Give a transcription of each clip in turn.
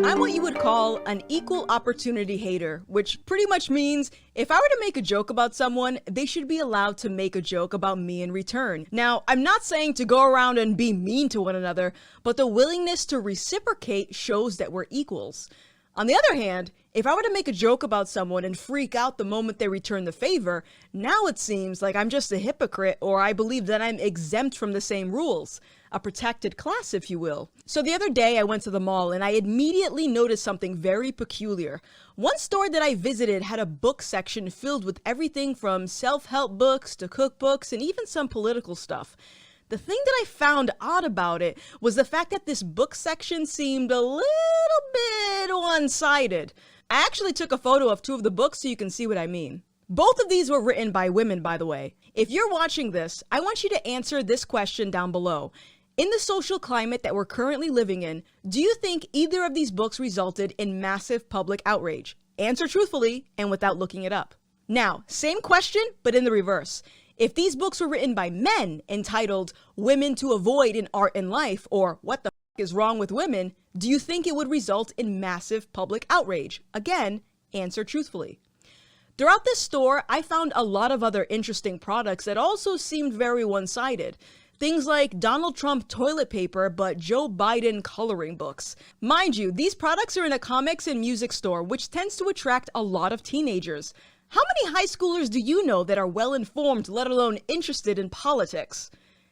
I'm what you would call an equal opportunity hater, which pretty much means if I were to make a joke about someone, they should be allowed to make a joke about me in return. Now, I'm not saying to go around and be mean to one another, but the willingness to reciprocate shows that we're equals. On the other hand, if I were to make a joke about someone and freak out the moment they return the favor, now it seems like I'm just a hypocrite, or I believe that I'm exempt from the same rules. A protected class, if you will. So the other day I went to the mall and I immediately noticed something very peculiar. One store that I visited had a book section filled with everything from self-help books to cookbooks and even some political stuff. The thing that I found odd about it was the fact that this book section seemed a little bit one-sided. I actually took a photo of two of the books so you can see what I mean. Both of these were written by women, by the way. If you're watching this, I want you to answer this question down below. In the social climate that we're currently living in, do you think either of these books resulted in massive public outrage? Answer truthfully and without looking it up. Now, same question, but in the reverse. If these books were written by men entitled Women to Avoid in Art and Life, or What the F is Wrong with Women, do you think it would result in massive public outrage? Again, answer truthfully. Throughout this store, I found a lot of other interesting products that also seemed very one-sided. Things like Donald Trump toilet paper, but Joe Biden coloring books. Mind you, these products are in a comics and music store, which tends to attract a lot of teenagers. How many high schoolers do you know that are well-informed, let alone interested in politics?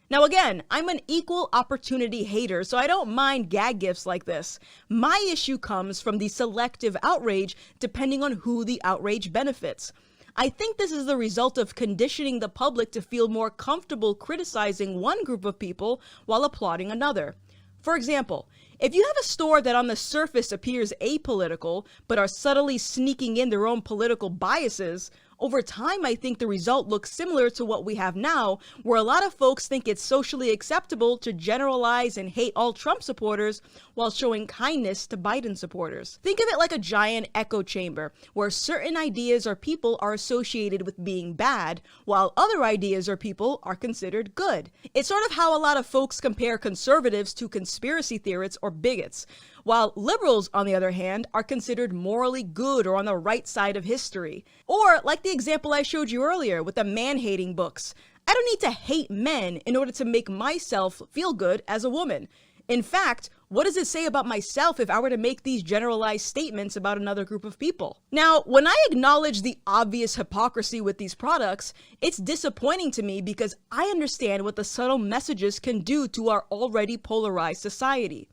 Now again, I'm an equal opportunity hater, so I don't mind gag gifts like this. My issue comes from the selective outrage, depending on who the outrage benefits. I think this is the result of conditioning the public to feel more comfortable criticizing one group of people while applauding another. For example, if you have a store that on the surface appears apolitical, but are subtly sneaking in their own political biases, over time I think the result looks similar to what we have now, where a lot of folks think it's socially acceptable to generalize and hate all Trump supporters while showing kindness to Biden supporters. Think of it like a giant echo chamber, where certain ideas or people are associated with being bad, while other ideas or people are considered good. It's sort of how a lot of folks compare conservatives to conspiracy theorists or bigots, while liberals, on the other hand, are considered morally good or on the right side of history. Or, like the example I showed you earlier with the man-hating books. I don't need to hate men in order to make myself feel good as a woman. In fact, what does it say about myself if I were to make these generalized statements about another group of people? Now, when I acknowledge the obvious hypocrisy with these products, it's disappointing to me because I understand what the subtle messages can do to our already polarized society.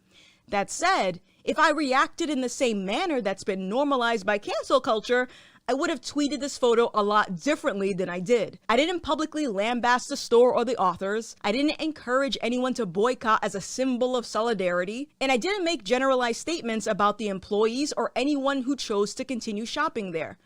That said, if I reacted in the same manner that's been normalized by cancel culture, I would have tweeted this photo a lot differently than I did. I didn't publicly lambaste the store or the authors, I didn't encourage anyone to boycott as a symbol of solidarity, and I didn't make generalized statements about the employees or anyone who chose to continue shopping there.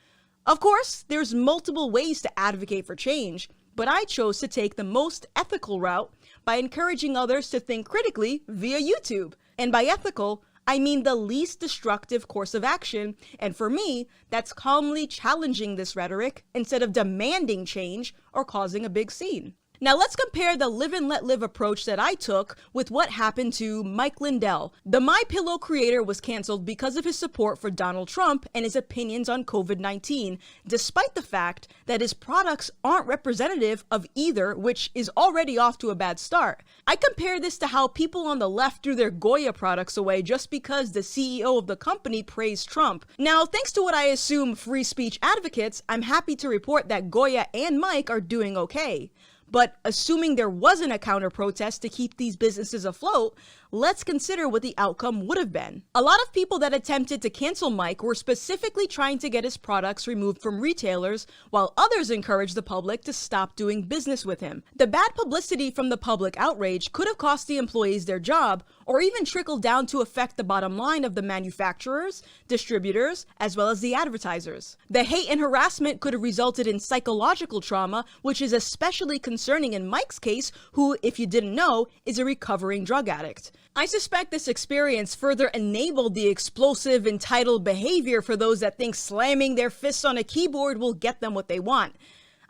Of course, there's multiple ways to advocate for change, but I chose to take the most ethical route by encouraging others to think critically via YouTube. And by ethical, I mean the least destructive course of action, and for me, that's calmly challenging this rhetoric instead of demanding change or causing a big scene. Now let's compare the live and let live approach that I took with what happened to Mike Lindell. The MyPillow creator was canceled because of his support for Donald Trump and his opinions on COVID-19, despite the fact that his products aren't representative of either, which is already off to a bad start. I compare this to how people on the left threw their Goya products away just because the CEO of the company praised Trump. Now, thanks to what I assume free speech advocates, I'm happy to report that Goya and Mike are doing okay. But assuming there wasn't a counter-protest to keep these businesses afloat, let's consider what the outcome would have been. A lot of people that attempted to cancel Mike were specifically trying to get his products removed from retailers, while others encouraged the public to stop doing business with him. The bad publicity from the public outrage could have cost the employees their job, or even trickled down to affect the bottom line of the manufacturers, distributors, as well as the advertisers. The hate and harassment could have resulted in psychological trauma, which is especially concerning in Mike's case, who, if you didn't know, is a recovering drug addict. I suspect this experience further enabled the explosive, entitled behavior for those that think slamming their fists on a keyboard will get them what they want.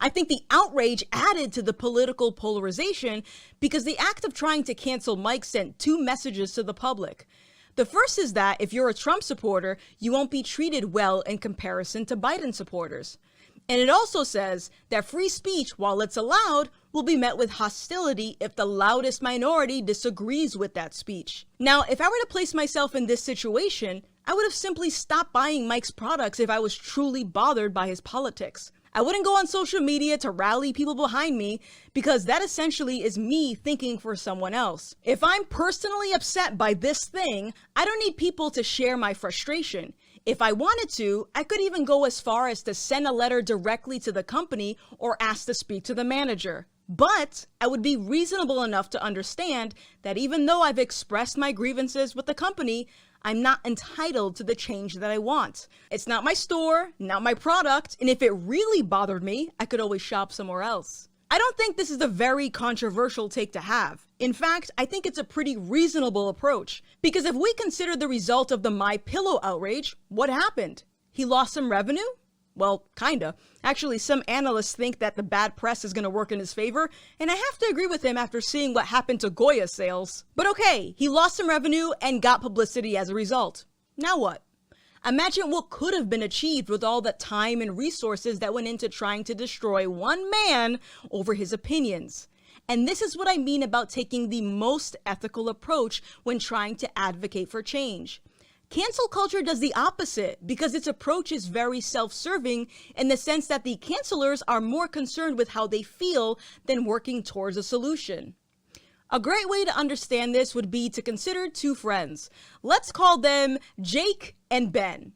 I think the outrage added to the political polarization because the act of trying to cancel Mike sent two messages to the public. The first is that if you're a Trump supporter, you won't be treated well in comparison to Biden supporters. And it also says that free speech, while it's allowed, will be met with hostility if the loudest minority disagrees with that speech. Now, if I were to place myself in this situation, I would have simply stopped buying Mike's products if I was truly bothered by his politics. I wouldn't go on social media to rally people behind me because that essentially is me thinking for someone else. If I'm personally upset by this thing, I don't need people to share my frustration. If I wanted to, I could even go as far as to send a letter directly to the company or ask to speak to the manager. But I would be reasonable enough to understand that even though I've expressed my grievances with the company, I'm not entitled to the change that I want. It's not my store, not my product, and if it really bothered me, I could always shop somewhere else. I don't think this is a very controversial take to have. In fact, I think it's a pretty reasonable approach. Because if we consider the result of the MyPillow outrage, what happened? He lost some revenue? Well, kinda. Actually, some analysts think that the bad press is gonna work in his favor, and I have to agree with him after seeing what happened to Goya sales. But okay, he lost some revenue and got publicity as a result. Now what? Imagine what could have been achieved with all the time and resources that went into trying to destroy one man over his opinions. And this is what I mean about taking the most ethical approach when trying to advocate for change. Cancel culture does the opposite because its approach is very self-serving in the sense that the cancelers are more concerned with how they feel than working towards a solution. A great way to understand this would be to consider two friends. Let's call them Jake and Ben.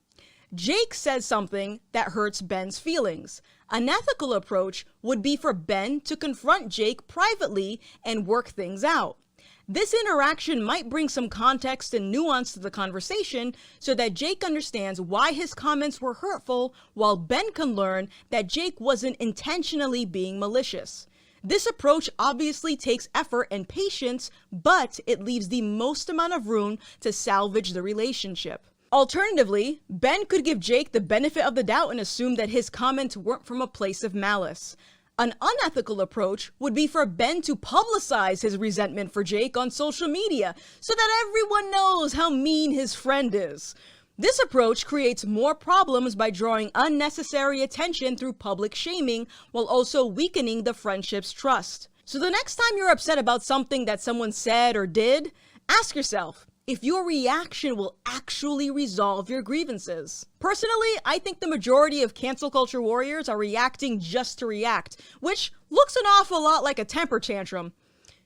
Jake says something that hurts Ben's feelings. An ethical approach would be for Ben to confront Jake privately and work things out. This interaction might bring some context and nuance to the conversation so that Jake understands why his comments were hurtful, while Ben can learn that Jake wasn't intentionally being malicious. This approach obviously takes effort and patience, but it leaves the most amount of room to salvage the relationship. Alternatively, Ben could give Jake the benefit of the doubt and assume that his comments weren't from a place of malice. An unethical approach would be for Ben to publicize his resentment for Jake on social media so that everyone knows how mean his friend is. This approach creates more problems by drawing unnecessary attention through public shaming while also weakening the friendship's trust. So the next time you're upset about something that someone said or did, ask yourself if your reaction will actually resolve your grievances. Personally, I think the majority of cancel culture warriors are reacting just to react, which looks an awful lot like a temper tantrum.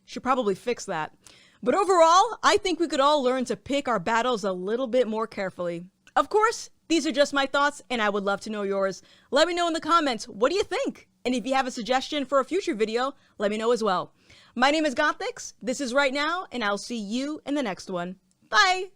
Should probably fix that. But overall, I think we could all learn to pick our battles a little bit more carefully. Of course, these are just my thoughts, and I would love to know yours. Let me know in the comments, what do you think? And if you have a suggestion for a future video, let me know as well. My name is Gothix, this is Right Now, and I'll see you in the next one. Bye!